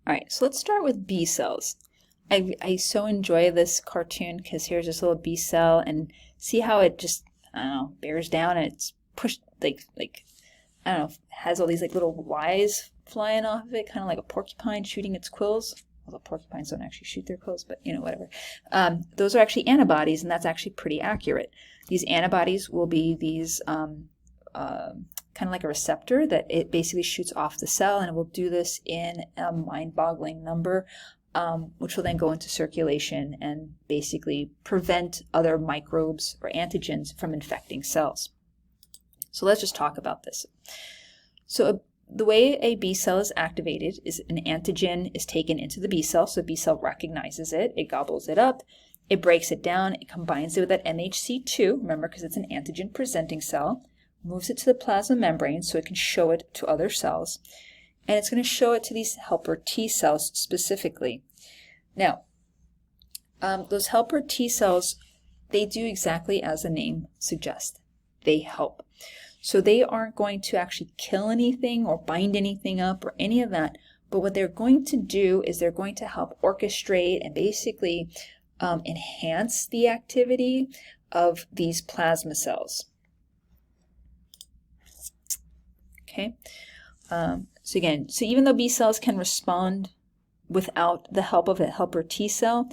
All right, so let's start with B cells. I so enjoy this cartoon because here's this little B cell and see how it just, I don't know, bears down and it's pushed like I don't know, has all these like little Y's flying off of it, kind of like a porcupine shooting its quills. Although porcupines don't actually shoot their quills, but you know, whatever. Those are actually antibodies, and that's actually pretty accurate. These antibodies will be these kind of like a receptor that it basically shoots off the cell, and it will do this in a mind-boggling number, which will then go into circulation and basically prevent other microbes or antigens from infecting cells. So let's just talk about this. So the way a B cell is activated is an antigen is taken into the B cell. So the B cell recognizes it, it gobbles it up, it breaks it down, it combines it with that MHC2, remember, because it's an antigen presenting cell, moves it to the plasma membrane so it can show it to other cells, and it's going to show it to these helper T cells specifically. Now, those helper T cells, they do exactly as the name suggests. They help. So they aren't going to actually kill anything or bind anything up or any of that, but what they're going to do is they're going to help orchestrate and basically enhance the activity of these plasma cells. Okay, so even though B cells can respond without the help of a helper T cell,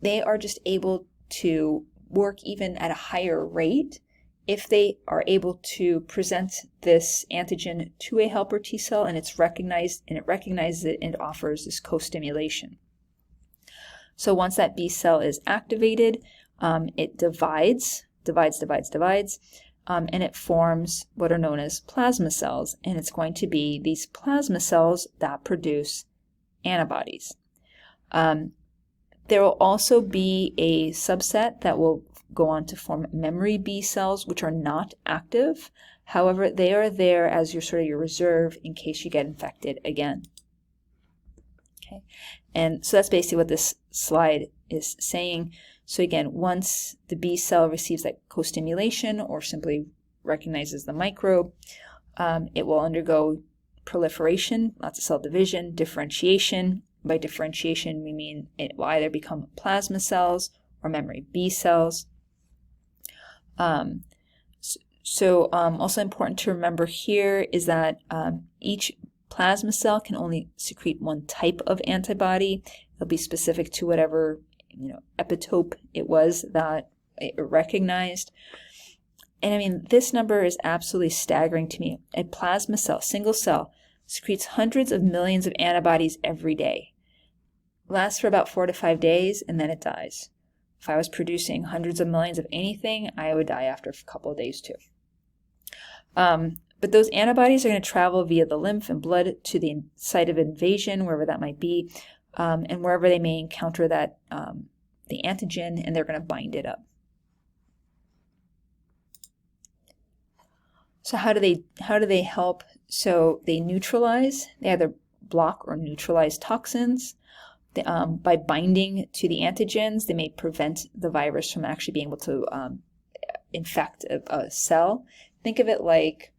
they are just able to work even at a higher rate if they are able to present this antigen to a helper T cell and it recognizes it and offers this co-stimulation. So once that B cell is activated, it divides, and it forms what are known as plasma cells, and it's going to be these plasma cells that produce antibodies. There will also be a subset that will go on to form memory B cells, which are not active. However, they are there as your reserve in case you get infected again. Okay, and so that's basically what this slide is saying. So again, once the B cell receives that co-stimulation or simply recognizes the microbe, it will undergo proliferation, lots of cell division, differentiation. By differentiation, we mean it will either become plasma cells or memory B cells. Also important to remember here is that each plasma cell can only secrete one type of antibody. It'll be specific to whatever epitope it was that it recognized. And I mean, this number is absolutely staggering to me. A plasma cell, single cell, secretes hundreds of millions of antibodies every day. Lasts for about 4 to 5 days, and then it dies. If I was producing hundreds of millions of anything, I would die after a couple of days too. But those antibodies are going to travel via the lymph and blood to the site of invasion, wherever that might be, and wherever they may encounter that the antigen, and they're going to bind it up. So how do they help? So they neutralize. They either block or neutralize toxins. By binding to the antigens, they may prevent the virus from actually being able to infect a cell. Think of it like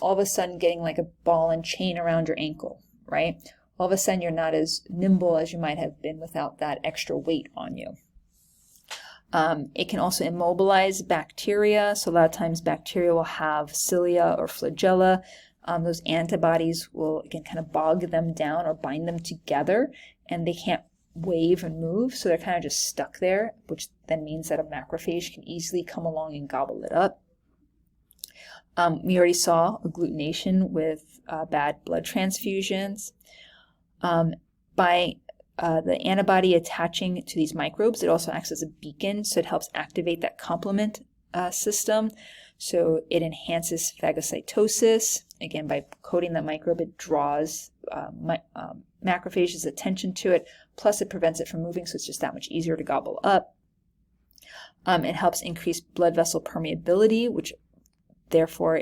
all of a sudden getting like a ball and chain around your ankle, right? All of a sudden you're not as nimble as you might have been without that extra weight on you. It can also immobilize bacteria. So a lot of times bacteria will have cilia or flagella. Those antibodies will, again, kind of bog them down or bind them together, and they can't wave and move, so they're kind of just stuck there, which then means that a macrophage can easily come along and gobble it up. We already saw agglutination with bad blood transfusions. By the antibody attaching to these microbes, it also acts as a beacon, so it helps activate that complement system. So it enhances phagocytosis. Again, by coating the microbe, it draws macrophages' attention to it, plus it prevents it from moving, so it's just that much easier to gobble up. It helps increase blood vessel permeability, which therefore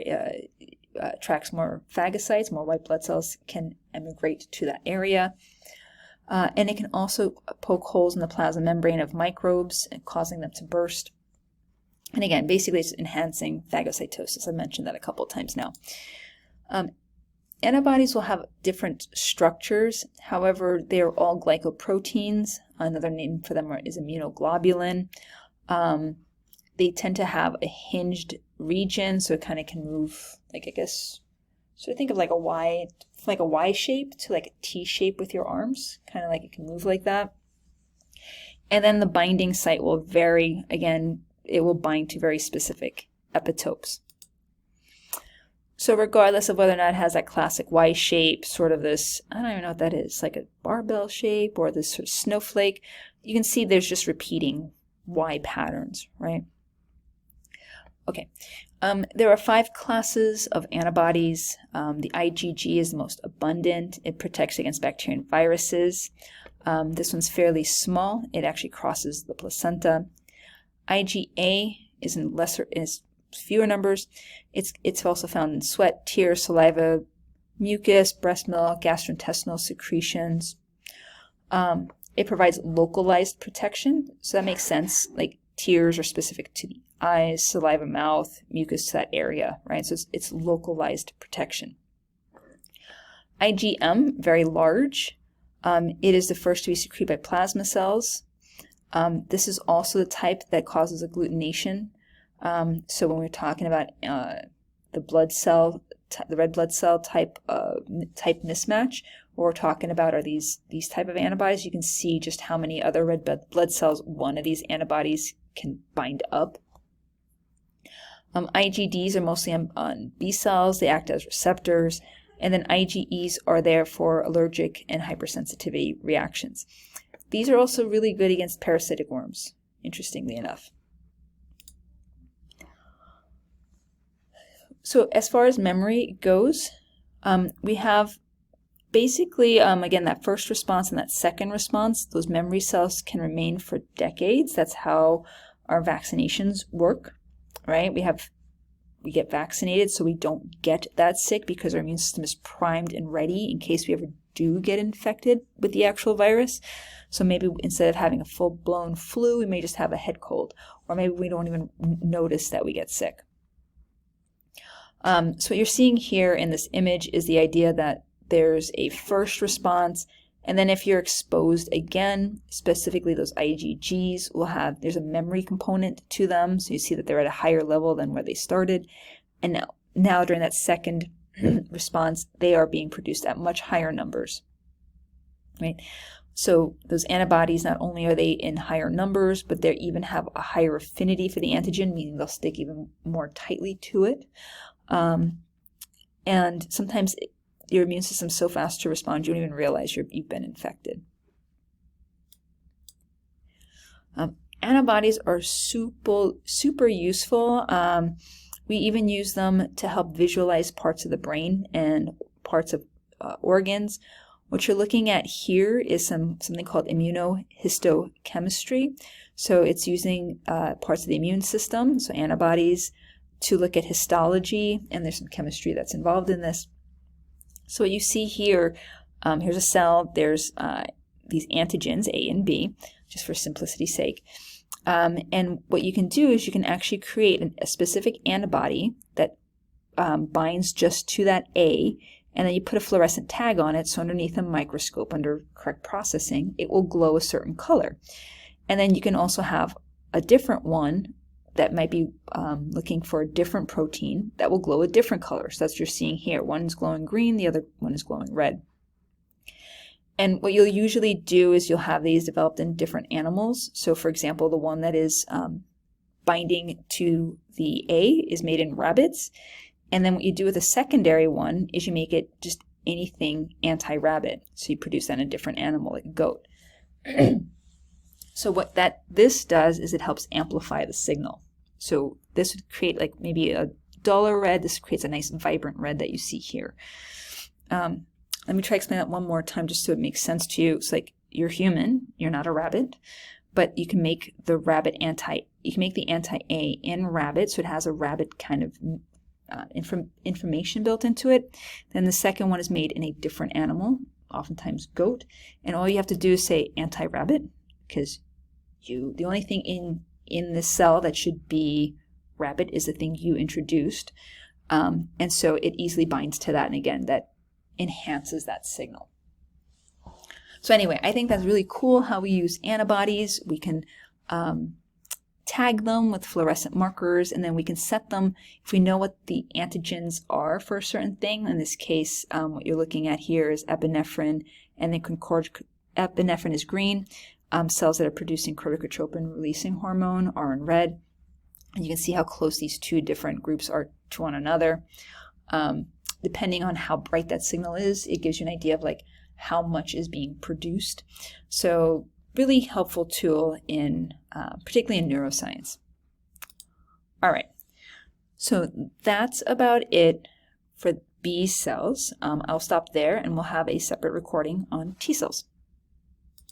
attracts more phagocytes, more white blood cells can emigrate to that area. And it can also poke holes in the plasma membrane of microbes, causing them to burst. And again, basically it's enhancing phagocytosis. I mentioned that a couple of times now. Antibodies will have different structures. However, they are all glycoproteins. Another name for them is immunoglobulin. They tend to have a hinged region, so it kind of can move, like, I guess, so think of like a Y shape to like a T shape with your arms, kind of like it can move like that. And then the binding site will vary. Again, it will bind to very specific epitopes. So regardless of whether or not it has that classic Y shape, sort of this, I don't even know what that is, like a barbell shape or this sort of snowflake, you can see there's just repeating Y patterns, right? Okay, there are 5 classes of antibodies. The IgG is the most abundant. It protects against bacteria and viruses. This one's fairly small. It actually crosses the placenta. IgA is in fewer numbers. It's also found in sweat, tears, saliva, mucus, breast milk, gastrointestinal secretions. It provides localized protection, so that makes sense. Like tears are specific to the eyes, saliva, mouth, mucus to that area, right? So it's localized protection. IgM, very large. It is the first to be secreted by plasma cells. This is also the type that causes agglutination. So when we're talking about the red blood cell type mismatch, what we're talking about are these type of antibodies. You can see just how many other red blood cells one of these antibodies can bind up. IgDs are mostly on B cells. They act as receptors. And then IgEs are there for allergic and hypersensitivity reactions. These are also really good against parasitic worms, interestingly enough. So as far as memory goes, we have basically, again, that first response and that second response, those memory cells can remain for decades. That's how our vaccinations work, right? We get vaccinated so we don't get that sick because our immune system is primed and ready in case we ever do get infected with the actual virus. So maybe instead of having a full-blown flu, we may just have a head cold, or maybe we don't even notice that we get sick. So what you're seeing here in this image is the idea that there's a first response, and then if you're exposed again, specifically those IgGs there's a memory component to them, so you see that they're at a higher level than where they started, and now during that second response, they are being produced at much higher numbers, right? So those antibodies, not only are they in higher numbers, but they even have a higher affinity for the antigen, meaning they'll stick even more tightly to it. And sometimes your immune system's so fast to respond, you don't even realize you've been infected. Antibodies are super useful. We even use them to help visualize parts of the brain and parts of organs. What you're looking at here is something called immunohistochemistry. So it's using parts of the immune system, so antibodies, to look at histology, and there's some chemistry that's involved in this. So what you see here, here's a cell, there's these antigens, A and B, just for simplicity's sake. And what you can do is you can actually create a specific antibody that binds just to that A, and then you put a fluorescent tag on it, so underneath a microscope, under correct processing, it will glow a certain color. And then you can also have a different one that might be looking for a different protein that will glow a different color. So that's what you're seeing here. One is glowing green, the other one is glowing red. And what you'll usually do is you'll have these developed in different animals. So for example, the one that is binding to the A is made in rabbits. And then what you do with a secondary one is you make it just anything anti-rabbit. So you produce that in a different animal, like a goat. So what this does is it helps amplify the signal. So this would create like maybe a duller red. This creates a nice vibrant red that you see here. Let me try to explain that one more time just so it makes sense to you. It's like you're human, you're not a rabbit, but you can make the anti-A in rabbit, so it has a rabbit kind of information built into it. Then the second one is made in a different animal, oftentimes goat, and all you have to do is say anti-rabbit, because the only thing in this cell that should be rabbit is the thing you introduced, and so it easily binds to that. And again, that enhances that signal. So anyway, I think that's really cool how we use antibodies. We can tag them with fluorescent markers, and then we can set them if we know what the antigens are for a certain thing. In this case, what you're looking at here is epinephrine, and then epinephrine is green. Cells that are producing corticotropin-releasing hormone are in red. And you can see how close these two different groups are to one another. Depending on how bright that signal is, it gives you an idea of like how much is being produced. So really helpful tool in particularly in neuroscience. All right, so that's about it for B cells. I'll stop there and we'll have a separate recording on T cells.